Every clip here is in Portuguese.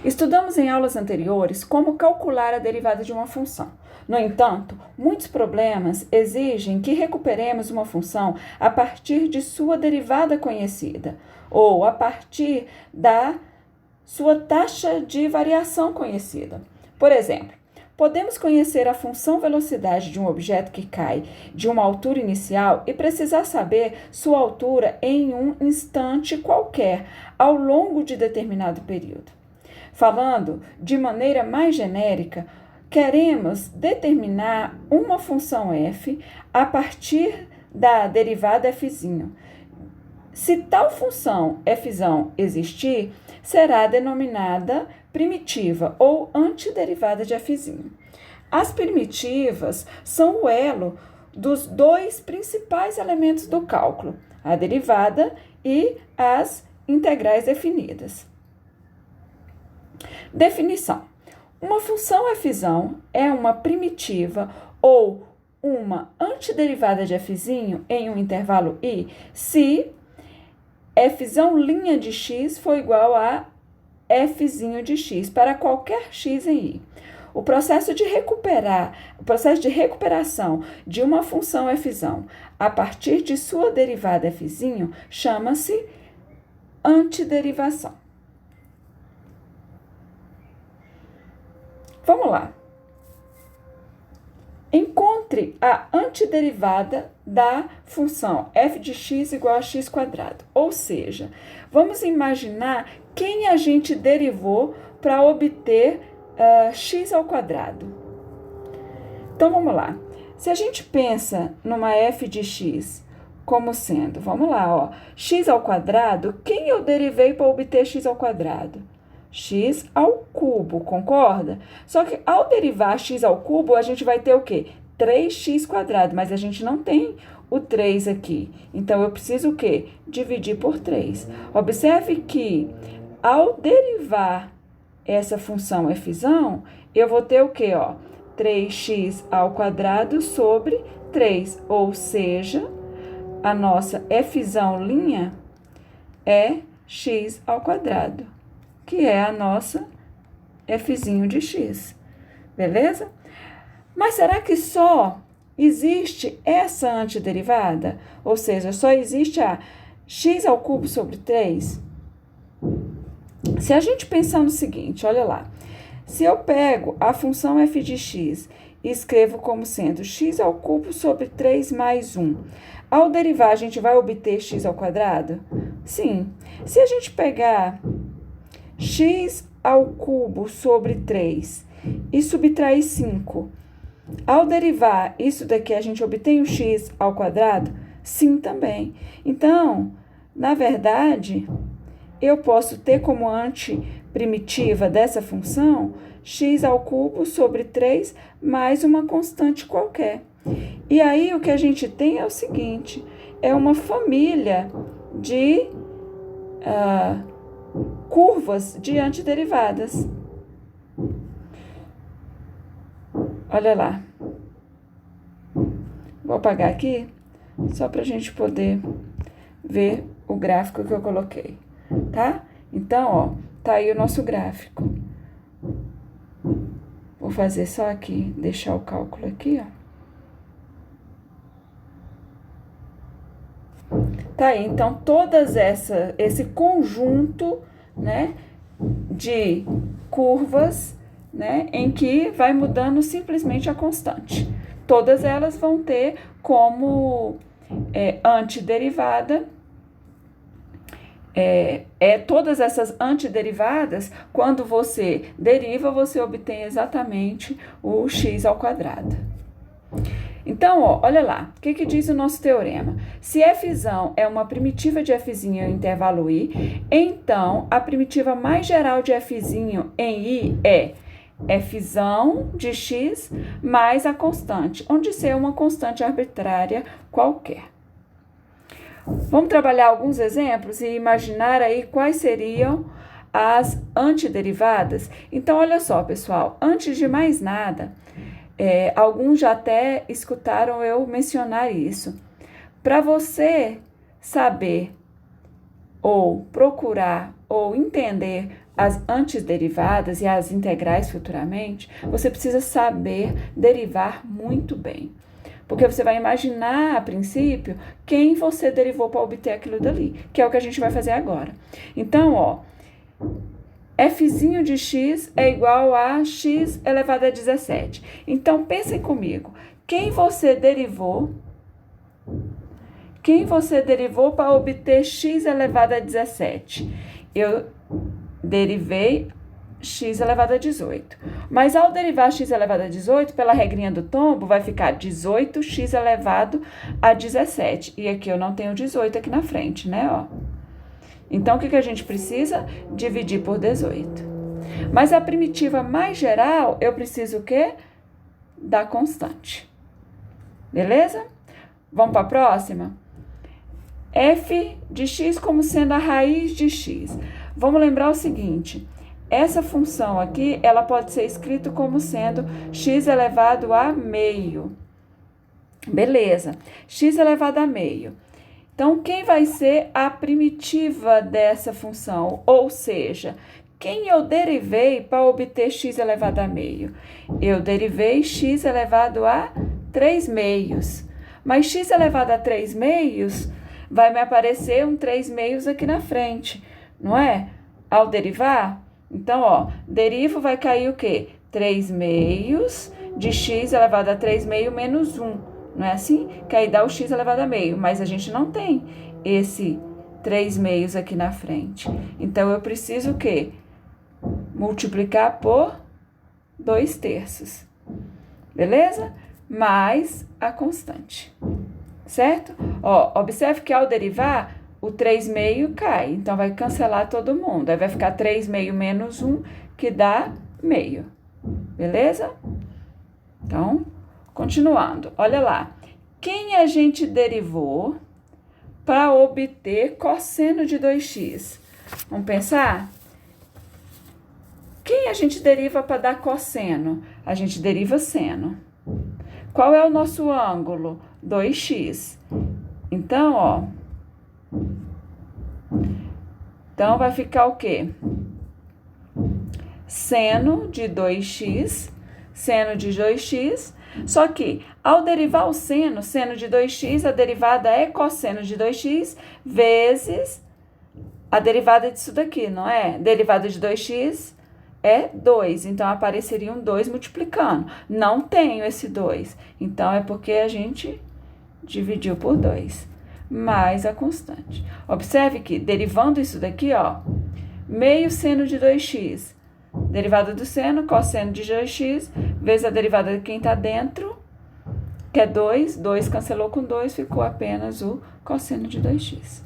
Estudamos em aulas anteriores como calcular a derivada de uma função. No entanto, muitos problemas exigem que recuperemos uma função a partir de sua derivada conhecida ou a partir da sua taxa de variação conhecida. Por exemplo, podemos conhecer a função velocidade de um objeto que cai de uma altura inicial e precisar saber sua altura em um instante qualquer ao longo de determinado período. Falando de maneira mais genérica, queremos determinar uma função f a partir da derivada f'. Se tal função f' existir, será denominada primitiva ou antiderivada de f'. As primitivas são o elo dos dois principais elementos do cálculo, a derivada e as integrais definidas. Definição. Uma função f' é uma primitiva ou uma antiderivada de f' em um intervalo i se f' de x for igual a f' de x para qualquer x em i. O processo de recuperação de uma função f' a partir de sua derivada f' chama-se antiderivação. Vamos lá. Encontre a antiderivada da função f de x igual a x quadrado. Ou seja, vamos imaginar quem a gente derivou para obter x ao quadrado. Então, vamos lá. Se a gente pensa numa f de x como sendo, vamos lá, ó, x ao quadrado, quem eu derivei para obter x ao quadrado? X ao cubo, concorda? Só que ao derivar x ao cubo, a gente vai ter o quê? 3x quadrado, mas a gente não tem o 3 aqui. Então, eu preciso o quê? Dividir por 3. Observe que, ao derivar essa função f', eu vou ter o quê? Ó? 3x ao quadrado sobre 3, ou seja, a nossa f' é x ao quadrado, que é a nossa f' de x, beleza? Mas será que só existe essa antiderivada? Ou seja, só existe a x ao cubo sobre 3? Se a gente pensar no seguinte, olha lá. Se eu pego a função f de x e escrevo como sendo x ao cubo sobre 3 mais 1, ao derivar, a gente vai obter x ao quadrado? Sim. Se a gente pegar x ao cubo sobre 3 e subtrair 5, ao derivar isso daqui, a gente obtém o x ao quadrado? Sim, também. Então, na verdade, eu posso ter como antiprimitiva dessa função x ao cubo sobre 3 mais uma constante qualquer. E aí, o que a gente tem é o seguinte, é uma família de curvas de antiderivadas. Olha lá. Vou apagar aqui, só para a gente poder ver o gráfico que eu coloquei, tá? Então, ó, tá aí o nosso gráfico. Vou fazer só aqui, deixar o cálculo aqui, ó. Tá aí, então, esse conjunto, né, de curvas, né, em que vai mudando simplesmente a constante. Todas elas vão ter como antiderivada, todas essas antiderivadas, quando você deriva, você obtém exatamente o x ao quadrado. Então, ó, olha lá, o que diz o nosso teorema? Se f' é uma primitiva de f' em intervalo i, então a primitiva mais geral de f' em i é f' de x mais a constante, onde C é uma constante arbitrária qualquer. Vamos trabalhar alguns exemplos e imaginar aí quais seriam as antiderivadas? Então, olha só, pessoal, antes de mais nada, alguns já até escutaram eu mencionar isso. Para você saber ou procurar ou entender as antiderivadas e as integrais futuramente, você precisa saber derivar muito bem. Porque você vai imaginar, a princípio, quem você derivou para obter aquilo dali, que é o que a gente vai fazer agora. Então, ó, fzinho de x é igual a x elevado a 17. Então, pensem comigo, quem você derivou para obter x elevado a 17? Eu derivei x elevado a 18. Mas ao derivar x elevado a 18, pela regrinha do tombo, vai ficar 18x elevado a 17. E aqui eu não tenho 18 aqui na frente, né? Ó. Então, o que a gente precisa? Dividir por 18. Mas a primitiva mais geral, eu preciso o quê? Da constante. Beleza? Vamos para a próxima? F de x como sendo a raiz de x. Vamos lembrar o seguinte, essa função aqui, ela pode ser escrita como sendo x elevado a meio. Beleza, x elevado a meio. Então, quem vai ser a primitiva dessa função? Ou seja, quem eu derivei para obter x elevado a meio? Eu derivei x elevado a 3 meios. Mas x elevado a 3 meios vai me aparecer um 3 meios aqui na frente, não é? Ao derivar, então, ó, derivo vai cair o quê? 3 meios de x elevado a 3 meio menos 1. Não é assim? Que aí dá o x elevado a meio, mas a gente não tem esse 3 meios aqui na frente. Então, eu preciso o quê? Multiplicar por 2 terços. Beleza? Mais a constante. Certo? Ó, observe que ao derivar, o 3 meio cai. Então, vai cancelar todo mundo. Aí vai ficar 3 meio menos 1, que dá meio. Beleza? Então, continuando. Olha lá. Quem a gente derivou para obter cosseno de 2x? Vamos pensar? Quem a gente deriva para dar cosseno? A gente deriva seno. Qual é o nosso ângulo? 2x. Então, ó. Então, vai ficar o quê? Seno de 2x. Seno de 2x. Só que, ao derivar o seno de 2x, a derivada é cosseno de 2x vezes a derivada disso daqui, não é? Derivada de 2x é 2, então apareceria um 2 multiplicando. Não tenho esse 2, então é porque a gente dividiu por 2, mais a constante. Observe que, derivando isso daqui, ó, meio seno de 2x, derivada do seno, cosseno de 2x, vezes a derivada de quem está dentro, que é 2, 2 cancelou com 2, ficou apenas o cosseno de 2x.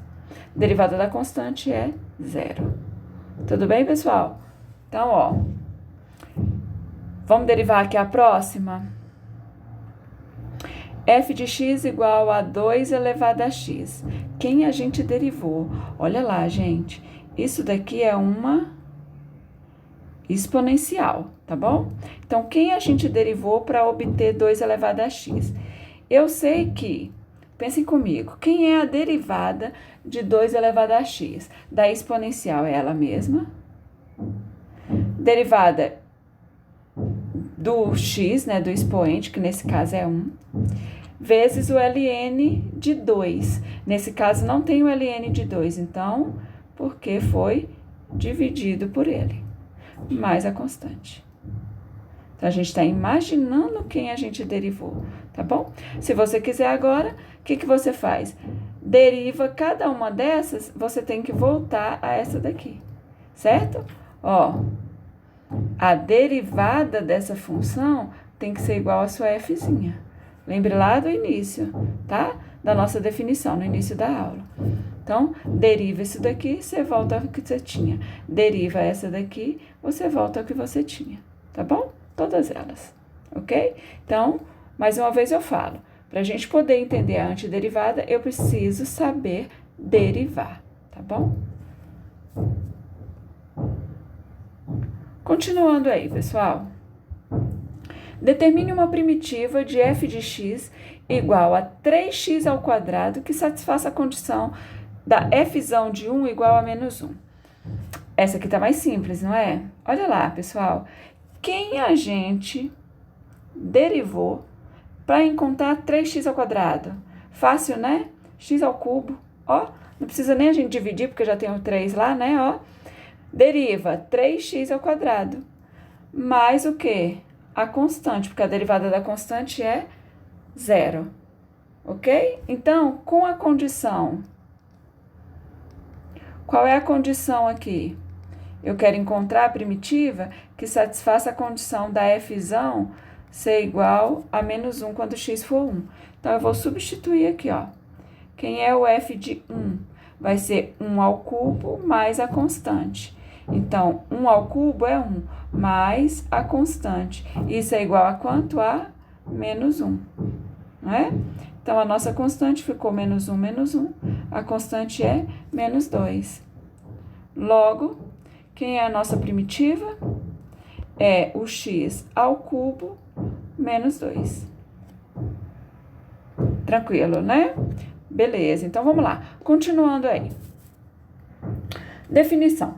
Derivada da constante é 0. Tudo bem, pessoal? Então, ó, vamos derivar aqui a próxima? F de x igual a 2 elevado a x. Quem a gente derivou? Olha lá, gente, isso daqui é uma exponencial, tá bom? Então, quem a gente derivou para obter 2 elevado a x? Eu sei que, pensem comigo, quem é a derivada de 2 elevado a x? Da exponencial é ela mesma. Derivada do x, né, do expoente, que nesse caso é 1, vezes o ln de 2. Nesse caso, não tem o ln de 2, então, porque foi dividido por ele, mais a constante. Então, a gente está imaginando quem a gente derivou, tá bom? Se você quiser agora, o que você faz? Deriva cada uma dessas, você tem que voltar a essa daqui, certo? Ó, a derivada dessa função tem que ser igual a sua fzinha. Lembre lá do início, tá? Da nossa definição, no início da aula. Então, deriva isso daqui, você volta ao que você tinha. Deriva essa daqui, você volta ao que você tinha, tá bom? Todas elas, ok? Então, mais uma vez eu falo, para a gente poder entender a antiderivada, eu preciso saber derivar, tá bom? Continuando aí, pessoal. Determine uma primitiva de f de x igual a 3x ao quadrado que satisfaça a condição da fzão de 1 igual a menos 1. Essa aqui tá mais simples, não é? Olha lá, pessoal. Quem a gente derivou para encontrar 3x²? Fácil, né? X ao cubo, ó. Não precisa nem a gente dividir, porque já tem o 3 lá, né, ó. Deriva 3x². Mais o quê? A constante, porque a derivada da constante é 0. Ok? Então, com a condição... Qual é a condição aqui? Eu quero encontrar a primitiva que satisfaça a condição da fzão ser igual a menos 1 quando x for 1. Então, eu vou substituir aqui, ó. Quem é o f de 1? Vai ser 1 ao cubo mais a constante. Então, 1 ao cubo é 1, mais a constante. Isso é igual a quanto? A menos 1, não é? Então, a nossa constante ficou menos 1, menos 1. A constante é menos 2. Logo, quem é a nossa primitiva? É o x ao cubo menos 2. Tranquilo, né? Beleza, então vamos lá. Continuando aí. Definição.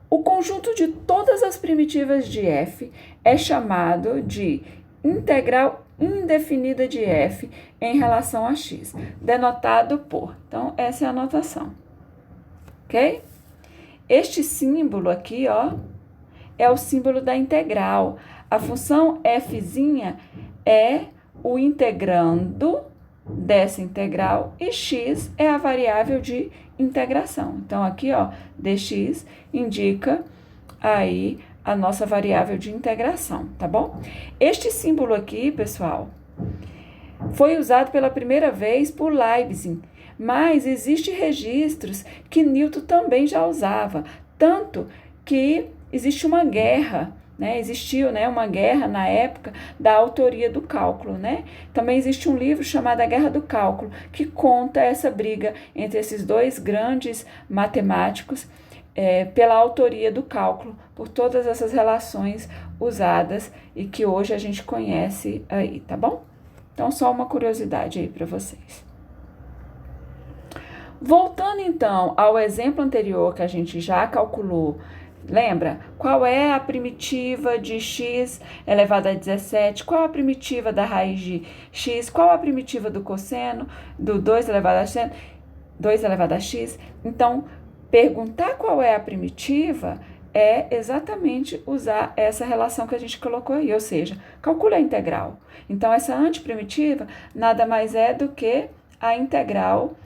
O conjunto de todas as primitivas de f é chamado de integral indefinida de f em relação a x, denotado por. Então, essa é a notação. Ok? Este símbolo aqui, ó, é o símbolo da integral. A função fzinha é o integrando dessa integral e x é a variável de integração. Então, aqui, ó, dx indica aí a nossa variável de integração, tá bom? Este símbolo aqui, pessoal, foi usado pela primeira vez por Leibniz, mas existem registros que Newton também já usava, tanto que existe uma guerra, né? Existiu, né, uma guerra na época da autoria do cálculo, né? Também existe um livro chamado A Guerra do Cálculo, que conta essa briga entre esses dois grandes matemáticos pela autoria do cálculo, por todas essas relações usadas e que hoje a gente conhece aí, tá bom? Então, só uma curiosidade aí para vocês. Voltando, então, ao exemplo anterior que a gente já calculou, lembra? Qual é a primitiva de x elevado a 17? Qual a primitiva da raiz de x? Qual a primitiva do cosseno do 2 elevado a x? Então, perguntar qual é a primitiva é exatamente usar essa relação que a gente colocou aí, ou seja, calcula a integral. Então, essa antiprimitiva nada mais é do que a integral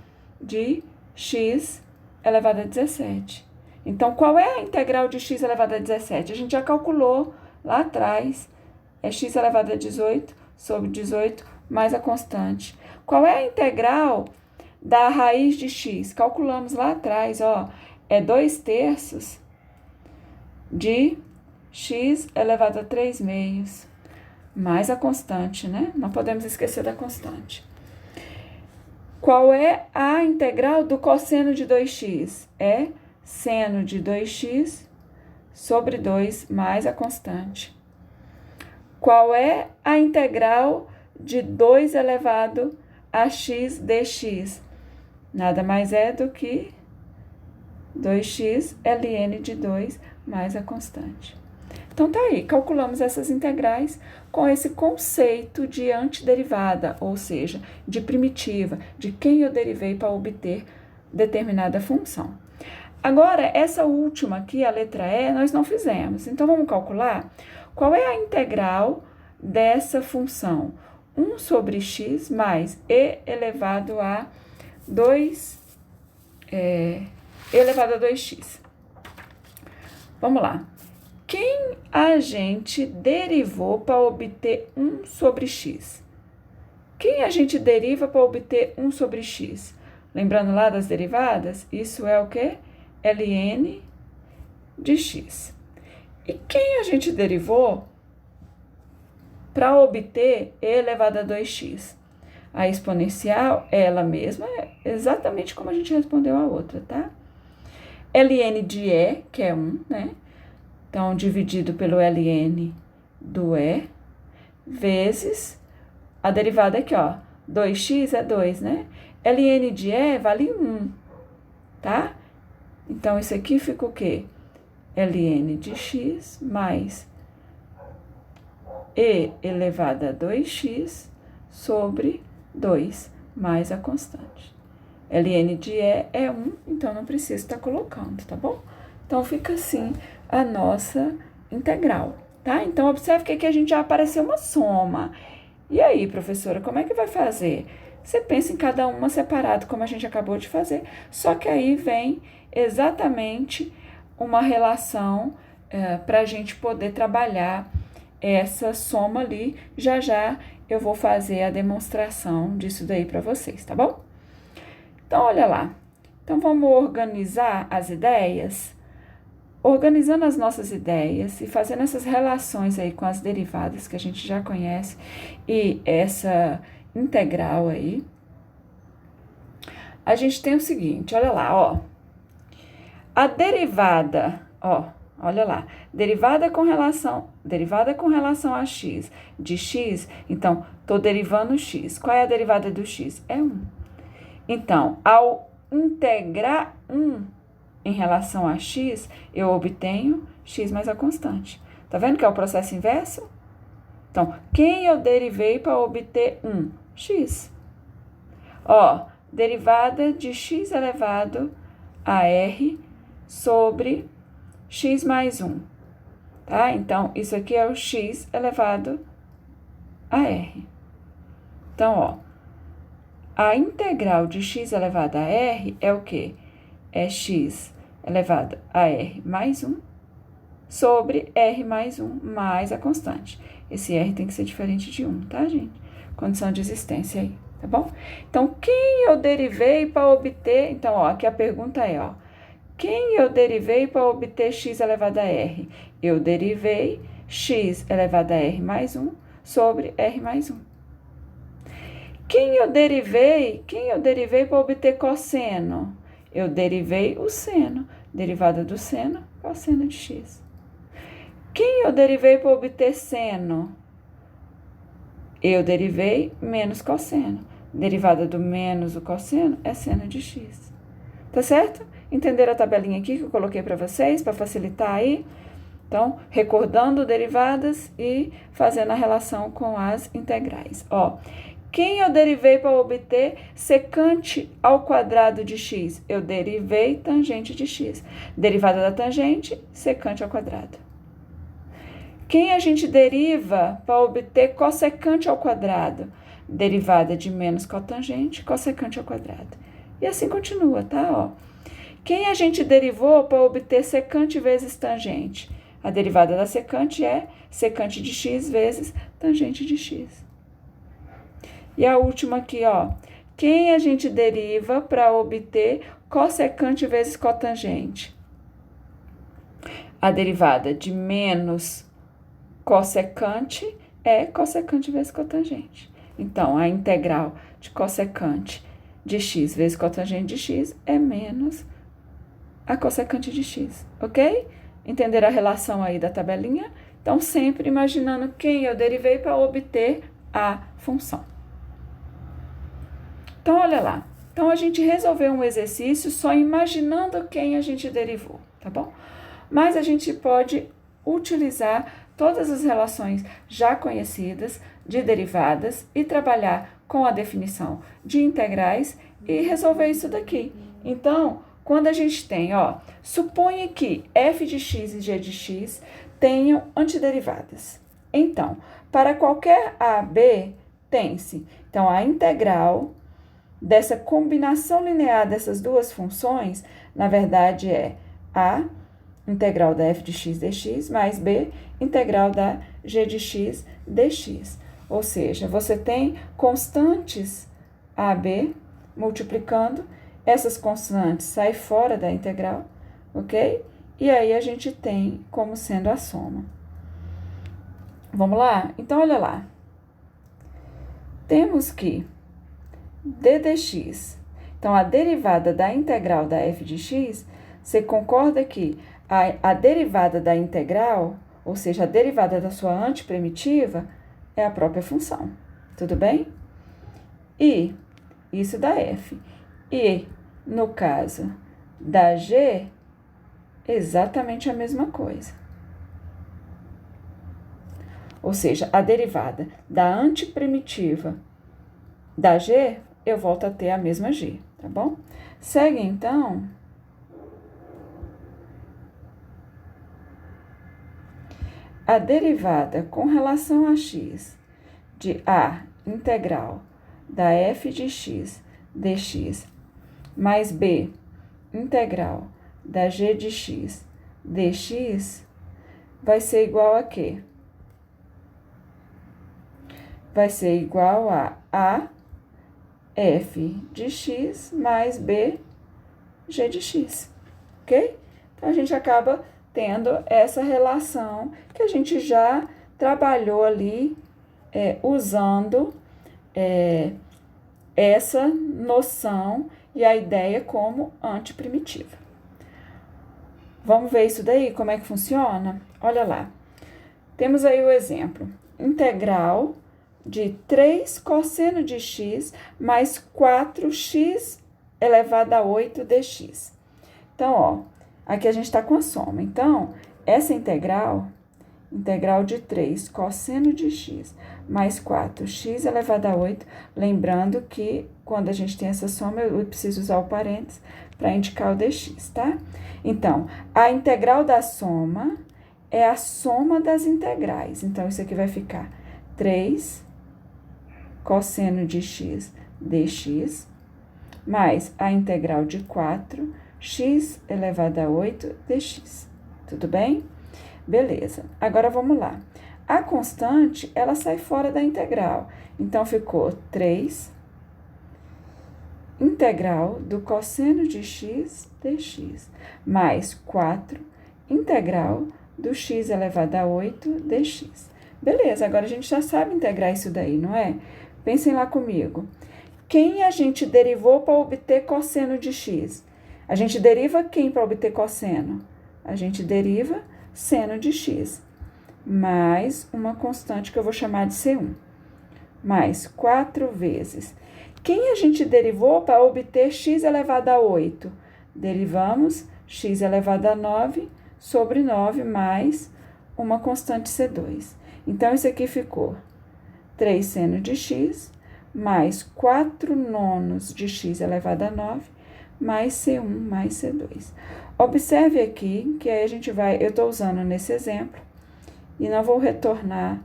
de x elevado a 17. Então, qual é a integral de x elevado a 17? A gente já calculou lá atrás, é x elevado a 18 sobre 18 mais a constante. Qual é a integral da raiz de x? Calculamos lá atrás, ó, é 2/3 de x elevado a 3/2 mais a constante, né? Não podemos esquecer da constante. Qual é a integral do cosseno de 2x? É seno de 2x sobre 2 mais a constante. Qual é a integral de 2 elevado a x dx? Nada mais é do que 2x ln de 2 mais a constante. Então, tá aí, calculamos essas integrais com esse conceito de antiderivada, ou seja, de primitiva, de quem eu derivei para obter determinada função. Agora, essa última aqui, a letra E, nós não fizemos. Então, vamos calcular qual é a integral dessa função. 1 sobre x mais e elevado a 2x. Vamos lá. Quem a gente derivou para obter 1 sobre x? Quem a gente deriva para obter 1 sobre x? Lembrando lá das derivadas, isso é o quê? ln de x. E quem a gente derivou para obter e elevado a 2x? A exponencial, ela mesma, é exatamente como a gente respondeu a outra, tá? ln de e, que é 1, né? Então, dividido pelo ln do e, vezes a derivada aqui, ó. 2x é 2, né? ln de e vale 1, tá? Então, isso aqui fica o quê? ln de x mais e elevado a 2x sobre 2 mais a constante. ln de E é 1, então não precisa estar colocando, tá bom? Então, fica assim a nossa integral, tá? Então, observe que aqui a gente já apareceu uma soma. E aí, professora, como é que vai fazer? Você pensa em cada uma separado, como a gente acabou de fazer, só que aí vem exatamente uma relação para a gente poder trabalhar essa soma ali. Já já eu vou fazer a demonstração disso daí para vocês, tá bom? Então, olha lá. Então, vamos organizar as ideias? Organizando as nossas ideias e fazendo essas relações aí com as derivadas que a gente já conhece e essa integral aí, a gente tem o seguinte, olha lá, ó. A derivada, ó, olha lá, derivada com relação a x de x, então, tô derivando x. Qual é a derivada do x? É 1. Então, ao integrar 1 em relação a x, eu obtenho x mais a constante. Tá vendo que é o processo inverso? Então, quem eu derivei para obter 1? X. Ó, derivada de x elevado a r sobre x mais 1. Tá? Então, isso aqui é o x elevado a r. Então, ó, a integral de x elevado a r é o quê? É x elevado a r mais 1 sobre r mais 1 mais a constante. Esse r tem que ser diferente de 1, tá, gente? Condição de existência aí, tá bom? Então, quem eu derivei para obter... Então, ó, aqui a pergunta é, ó, quem eu derivei para obter x elevado a r? Eu derivei x elevado a r mais 1 sobre r mais 1. Quem eu derivei para obter cosseno? Eu derivei o seno. Derivada do seno, cosseno de x. Quem eu derivei para obter seno? Eu derivei menos cosseno. Derivada do menos o cosseno é seno de x. Tá certo? Entenderam a tabelinha aqui que eu coloquei para vocês, para facilitar aí? Então, recordando derivadas e fazendo a relação com as integrais. Ó, quem eu derivei para obter secante ao quadrado de x? Eu derivei tangente de x. Derivada da tangente, secante ao quadrado. Quem a gente deriva para obter cossecante ao quadrado? Derivada de menos cotangente, cossecante ao quadrado. E assim continua, tá? Ó. Quem a gente derivou para obter secante vezes tangente? A derivada da secante é secante de x vezes tangente de x. E a última aqui, ó. Quem a gente deriva para obter cossecante vezes cotangente? A derivada de menos cossecante é cossecante vezes cotangente. Então, a integral de cossecante de x vezes cotangente de x é menos a cossecante de x, ok? Entenderam a relação aí da tabelinha? Então, sempre imaginando quem eu derivei para obter a função. Então, olha lá. Então, a gente resolveu um exercício só imaginando quem a gente derivou, tá bom? Mas a gente pode utilizar todas as relações já conhecidas de derivadas e trabalhar com a definição de integrais e resolver isso daqui. Então, quando a gente tem, ó, suponha que f de x e g de x tenham antiderivadas. Então, para qualquer a, b, tem-se, então, a integral dessa combinação linear dessas duas funções, na verdade, é a integral da f de x dx mais b, integral da g de x dx. Ou seja, você tem constantes a, b, multiplicando, essas constantes saem fora da integral, ok? E aí a gente tem como sendo a soma. Vamos lá? Então, olha lá. Temos que d dx. Então, a derivada da integral da f de x, você concorda que a derivada da integral, ou seja, a derivada da sua antiprimitiva, é a própria função. Tudo bem? E isso da f. E, no caso da g, Exatamente a mesma coisa. Ou seja, a derivada da antiprimitiva da g, eu volto a ter a mesma g, tá bom? Segue, então, a derivada com relação a x de a integral da f de x dx mais b integral da g de x dx vai ser igual a quê? Vai ser igual a f de x mais b g de x, ok? Então, a gente acaba tendo essa relação que a gente já trabalhou ali usando essa noção e a ideia como antiprimitiva. Vamos ver isso daí, como é que funciona? Olha lá. Temos aí o exemplo. Integral de 3 cosseno de x mais 4x elevado a 8 dx. Então, ó, aqui a gente está com a soma. Então, essa integral de 3 cosseno de x mais 4x elevado a 8, lembrando que quando a gente tem essa soma, eu preciso usar o parênteses para indicar o dx, tá? Então, a integral da soma é a soma das integrais. Então, isso aqui vai ficar 3 cosseno de x dx, mais a integral de 4x elevado a 8 dx. Tudo bem? Beleza. Agora, vamos lá. A constante, ela sai fora da integral. Então, ficou 3 integral do cosseno de x dx, mais 4 integral do x elevado a 8 dx. Beleza, agora a gente já sabe integrar isso daí, não é? Pensem lá comigo. Quem a gente derivou para obter cosseno de x? A gente deriva quem para obter cosseno? A gente deriva seno de x, mais uma constante que eu vou chamar de C1, mais 4 vezes. Quem a gente derivou para obter x elevado a 8? Derivamos x elevado a 9 sobre 9 mais uma constante C2. Então, isso aqui ficou 3 seno de x mais 4 nonos de x elevado a 9 mais C1 mais C2. Observe aqui que aí a gente vai, eu estou usando nesse exemplo, e não vou retornar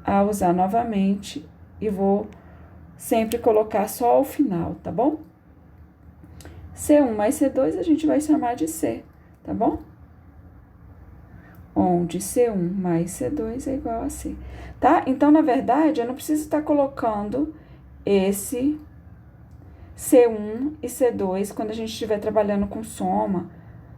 a usar novamente, e vou sempre colocar só ao final, tá bom? C1 mais C2 a gente vai chamar de C, tá bom? Onde C1 mais C2 é igual a C, tá? Então, na verdade, eu não preciso estar colocando esse C1 e C2 quando a gente estiver trabalhando com soma,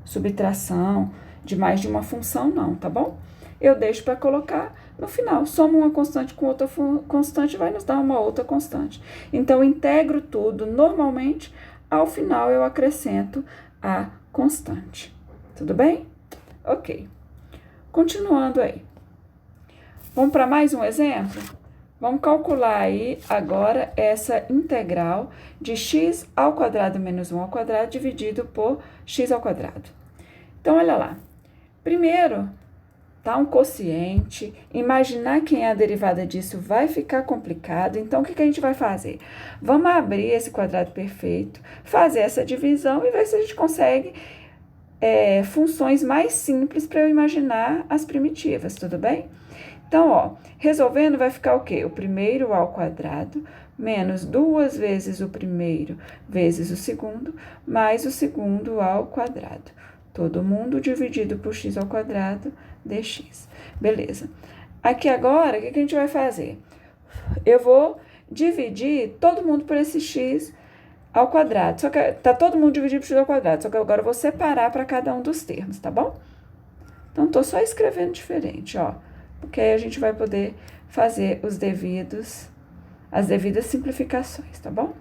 subtração de mais de uma função, não, tá bom? Eu deixo para colocar no final. Soma uma constante com outra constante, vai nos dar uma outra constante. Então, eu integro tudo. Normalmente, ao final, eu acrescento a constante. Tudo bem? Ok. Continuando aí. Vamos para mais um exemplo? Vamos calcular aí agora essa integral de x ao quadrado menos 1 ao quadrado dividido por x ao quadrado. Então, olha lá. Primeiro, tá um quociente. Imaginar quem é a derivada disso vai ficar complicado. Então, o que a gente vai fazer? Vamos abrir esse quadrado perfeito, fazer essa divisão e ver se a gente consegue funções mais simples para eu imaginar as primitivas, tudo bem? Então, ó, resolvendo vai ficar o quê? O primeiro ao quadrado menos 2 vezes o primeiro vezes o segundo, mais o segundo ao quadrado. Todo mundo dividido por x ao quadrado dx. Beleza. Aqui agora, o que a gente vai fazer? Eu vou dividir todo mundo por esse x ao quadrado. Só que tá todo mundo dividido por x ao quadrado, só que agora eu vou separar para cada um dos termos, tá bom? Então, tô só escrevendo diferente, ó. Porque aí a gente vai poder fazer as devidas simplificações, tá bom?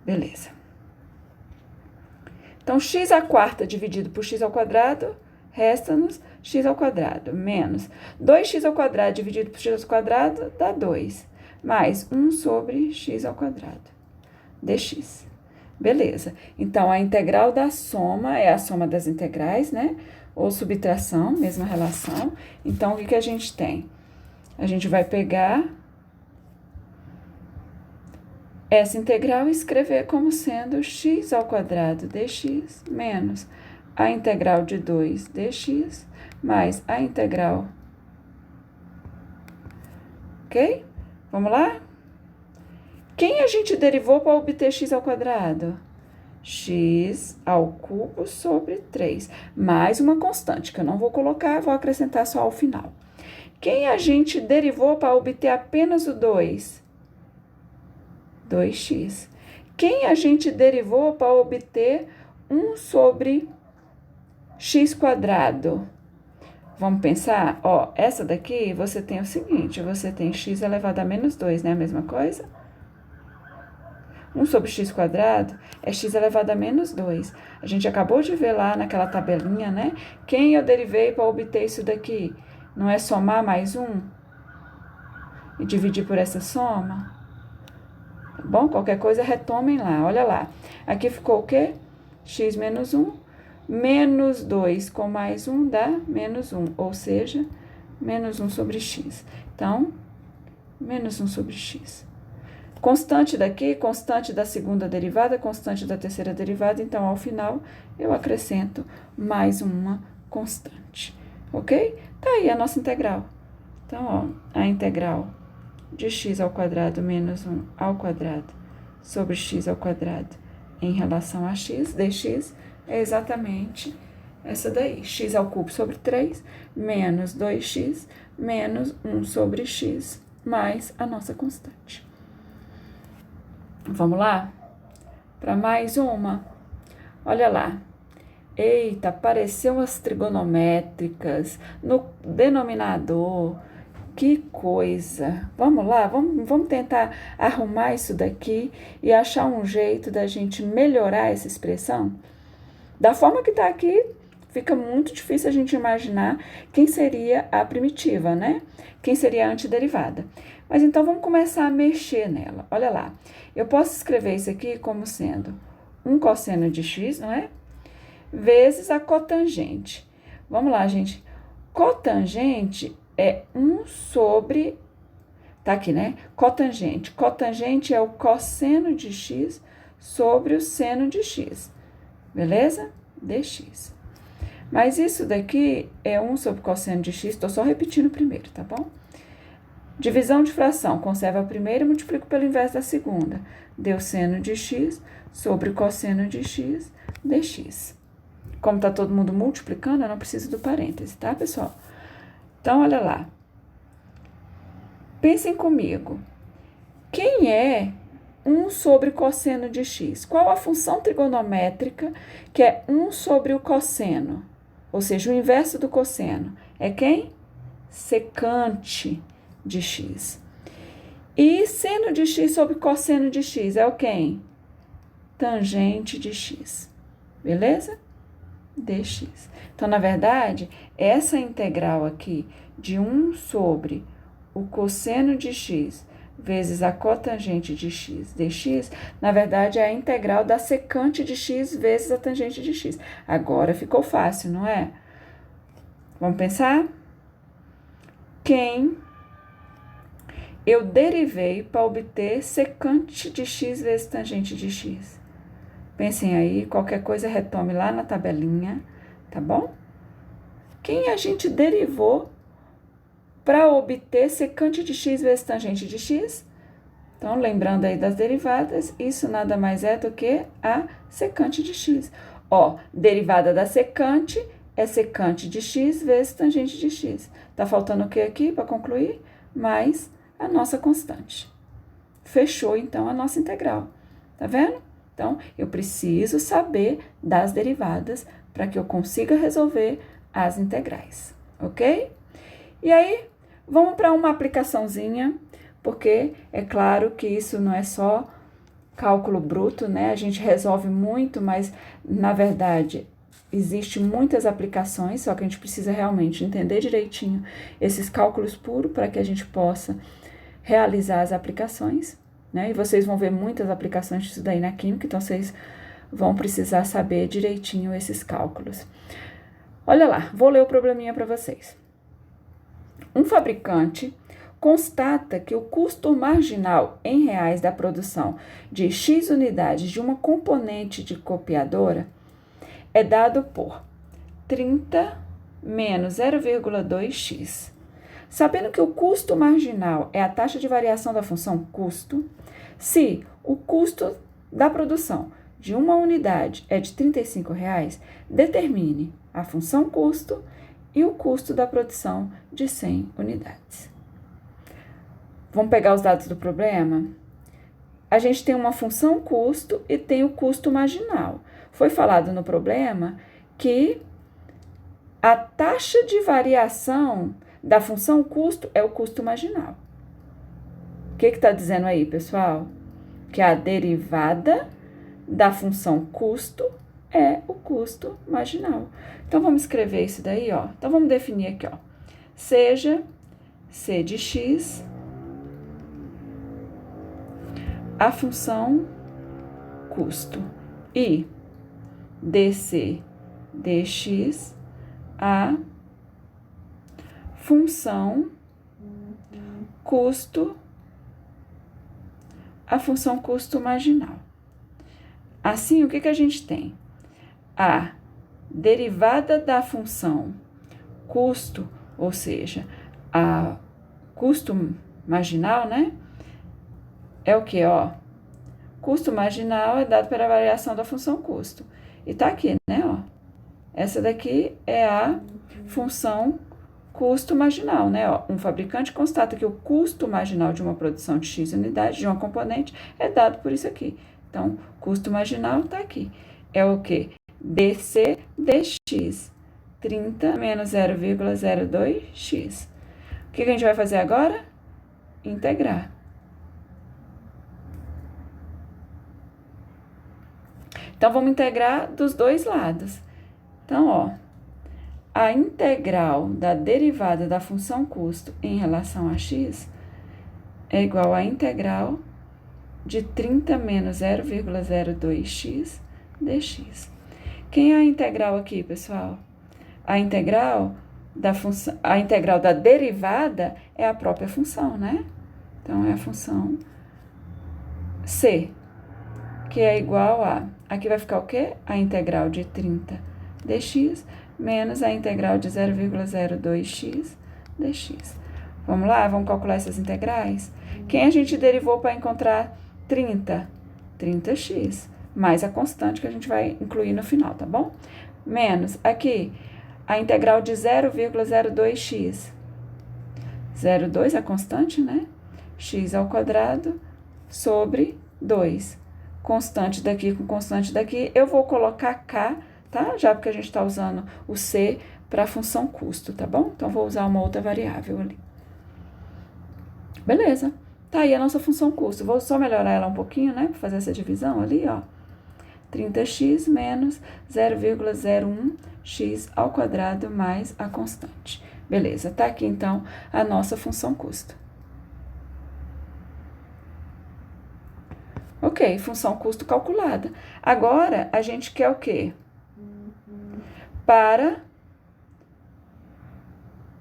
Beleza. Então, x à quarta dividido por x ao quadrado, resta-nos x ao quadrado, menos 2x ao quadrado dividido por x ao quadrado, dá 2, mais 1 sobre x ao quadrado. dx. Beleza. Então, a integral da soma é a soma das integrais, né? Ou subtração, mesma relação. Então, o que a gente tem? A gente vai pegar essa integral e escrever como sendo x ao quadrado dx menos a integral de 2 dx mais a integral. Ok? Vamos lá? Quem a gente derivou para obter x ao quadrado? X ao cubo sobre 3, mais uma constante, que eu não vou colocar, vou acrescentar só ao final. Quem a gente derivou para obter apenas o 2? 2x. Quem a gente derivou para obter 1 sobre x quadrado? Vamos pensar? Ó, essa daqui você tem o seguinte, você tem x elevado a menos 2, né? A mesma coisa? 1 sobre x quadrado é x elevado a menos 2. A gente acabou de ver lá naquela tabelinha, né? Quem eu derivei para obter isso daqui? Não é somar mais 1? E dividir por essa soma? Tá bom? Qualquer coisa, retomem lá. Olha lá. Aqui ficou o quê? X menos 1. Menos 2 com mais 1 dá menos 1. Ou seja, menos 1 sobre x. Então, menos 1 sobre x. Constante daqui, constante da segunda derivada, constante da terceira derivada. Então, ao final, eu acrescento mais uma constante. Ok? Tá aí a nossa integral. Então, ó, a integral de x ao quadrado menos 1 ao quadrado sobre x ao quadrado em relação a x, dx, é exatamente essa daí. X ao cubo sobre 3 menos 2x menos 1 sobre x mais a nossa constante. Vamos lá? Para mais uma. Olha lá. Eita, apareceu as trigonométricas no denominador. Que coisa. Vamos lá, vamos tentar arrumar isso daqui e achar um jeito da gente melhorar essa expressão? Da forma que está aqui, fica muito difícil a gente imaginar quem seria a primitiva, né? Quem seria a antiderivada. Mas então, vamos começar a mexer nela. Olha lá. Eu posso escrever isso aqui como sendo 1 cosseno de x, não é? Vezes a cotangente. Vamos lá, gente. Cotangente é 1 sobre... Tá aqui, né? Cotangente. Cotangente é o cosseno de x sobre o seno de x. Beleza? Dx. Mas isso daqui é 1 sobre cosseno de x. Estou só repetindo o primeiro, tá bom? Divisão de fração, conserva a primeira e multiplico pelo inverso da segunda. Deu seno de x sobre cosseno de x dx. Como está todo mundo multiplicando, eu não preciso do parêntese, tá, pessoal? Então, olha lá. Pensem comigo. Quem é 1 sobre cosseno de x? Qual a função trigonométrica que é 1 sobre o cosseno? Ou seja, o inverso do cosseno. É quem? Secante de x. E seno de x sobre cosseno de x é o quem? Tangente de x. Beleza? Dx. Então, na verdade, essa integral aqui de 1 sobre o cosseno de x vezes a cotangente de x dx, na verdade, é a integral da secante de x vezes a tangente de x. Agora ficou fácil, não é? Vamos pensar? Quem eu derivei para obter secante de x vezes tangente de x? Pensem aí, qualquer coisa retome lá na tabelinha, tá bom? Quem a gente derivou para obter secante de x vezes tangente de x? Então, lembrando aí das derivadas, isso nada mais é do que a secante de x. Ó, derivada da secante é secante de x vezes tangente de x. Tá faltando o que aqui para concluir? Mais a nossa constante. Fechou, então, a nossa integral. Tá vendo? Então, eu preciso saber das derivadas para que eu consiga resolver as integrais, ok? E aí, vamos para uma aplicaçãozinha, porque é claro que isso não é só cálculo bruto, né? A gente resolve muito, mas, na verdade, existem muitas aplicações, só que a gente precisa realmente entender direitinho esses cálculos puros para que a gente possa realizar as aplicações. né? E vocês vão ver muitas aplicações disso daí na química, então vocês vão precisar saber direitinho esses cálculos. Olha lá, vou ler o probleminha para vocês. Um fabricante constata que o custo marginal em reais da produção de X unidades de uma componente de copiadora é dado por 30 menos 0,2x. Sabendo que o custo marginal é a taxa de variação da função custo, se o custo da produção de uma unidade é de R$ 35,00, determine a função custo e o custo da produção de 100 unidades. Vamos pegar os dados do problema? A gente tem uma função custo e tem o custo marginal. Foi falado no problema que a taxa de variação da função custo é o custo marginal. O que está dizendo aí, pessoal? Que a derivada da função custo é o custo marginal. Então, vamos escrever isso daí, ó. Então, vamos definir aqui, ó. Seja C de x a função custo e dc dx a função custo, a função custo marginal. Assim, o que a gente tem? A derivada da função custo, ou seja, a custo marginal, né? É o que, ó? Custo marginal é dado pela variação da função custo. E tá aqui, né, ó? Essa daqui é a função custo marginal, né? Ó, um fabricante constata que o custo marginal de uma produção de X unidades de uma componente é dado por isso aqui. Então, custo marginal tá aqui. É o quê? dc dx, 30 menos 0,02x. O que a gente vai fazer agora? Integrar. Então, vamos integrar dos dois lados. Então, ó, a integral da derivada da função custo em relação a x é igual à integral de 30 menos 0,02x dx. Quem é a integral aqui, pessoal? A integral da derivada é a própria função, né? Então, é a função c, que é igual a... Aqui vai ficar o quê? A integral de 30 dx menos a integral de 0,02x dx. Vamos lá? Vamos calcular essas integrais? Quem a gente derivou para encontrar 30? 30x, mais a constante que a gente vai incluir no final, tá bom? Menos, aqui, a integral de 0,02x. 0,2 é a constante, né? X ao quadrado sobre 2. Constante daqui com constante daqui, eu vou colocar K, tá? Já porque a gente está usando o C para a função custo, tá bom? Então, vou usar uma outra variável ali. Beleza. Tá aí a nossa função custo. Vou só melhorar ela um pouquinho, né? Para fazer essa divisão ali, ó. 30x menos 0,01x ao quadrado mais a constante. Beleza, tá aqui, então, a nossa função custo. Ok, função custo calculada. Agora, a gente quer o quê? Para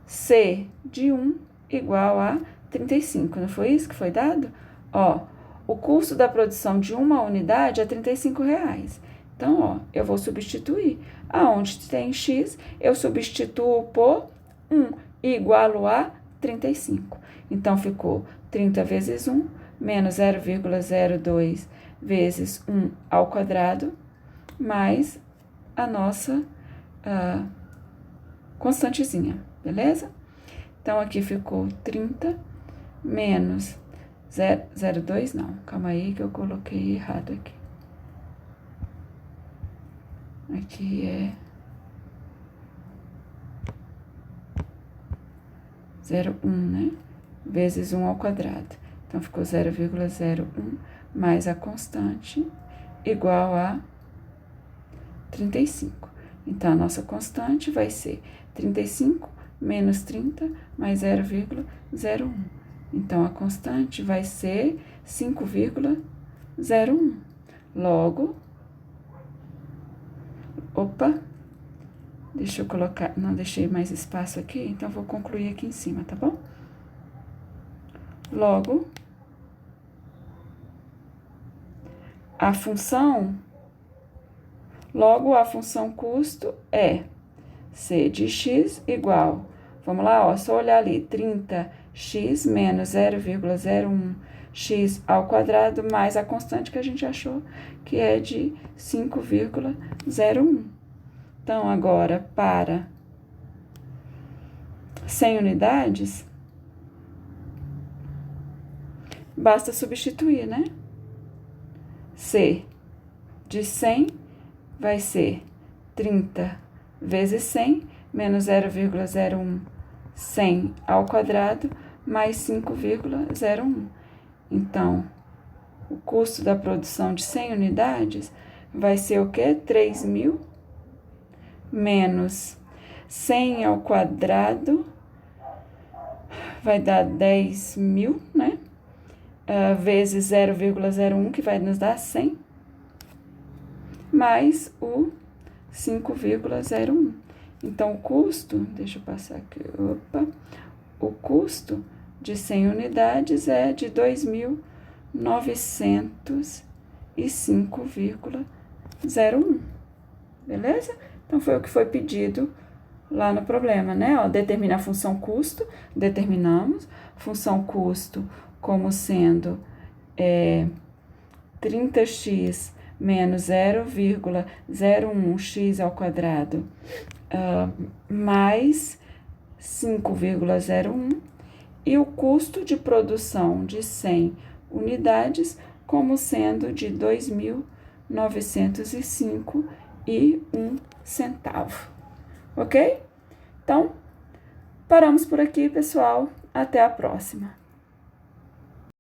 C de 1 igual a 35, não foi isso que foi dado? Ó, o custo da produção de uma unidade é R$35,00. Então, ó, eu vou substituir. Aonde tem x, eu substituo por 1 igual a 35. Então, ficou 30 vezes 1 menos 0,02 vezes 1 ao quadrado, mais a nossa constantezinha, beleza? Então, aqui ficou 30 menos 0,02, não, calma aí que eu coloquei errado aqui. Aqui é 0,1, né? Vezes 1 ao quadrado. Então, ficou 0,01 mais a constante igual a 35. Então, a nossa constante vai ser 35 menos 30 mais 0,01. Então, a constante vai ser 5,01. Logo, opa, deixa eu colocar, não deixei mais espaço aqui, então vou concluir aqui em cima, tá bom? Logo, a função custo é C de x igual, vamos lá, ó, só olhar ali, 30x menos 0,01x ao quadrado mais a constante que a gente achou, que é de 5,01. Então, agora, para 100 unidades, basta substituir, né? C de 100 vai ser 30 vezes 100 menos 0,01 100 ao quadrado mais 5,01. Então, o custo da produção de 100 unidades vai ser o quê? 3.000 menos 100 ao quadrado vai dar 10.000, né? Vezes 0,01, que vai nos dar 100, mais o 5,01. Então, o custo, deixa eu passar aqui, opa, o custo de 100 unidades é de 2.905,01, beleza? Então, foi o que foi pedido lá no problema, né? Ó, determinar a função custo, determinamos, função custo como sendo 30x menos 0,01x ao quadrado mais 5,01 e o custo de produção de 100 unidades como sendo de 2.905,01. Ok? Então, paramos por aqui, pessoal. Até a próxima.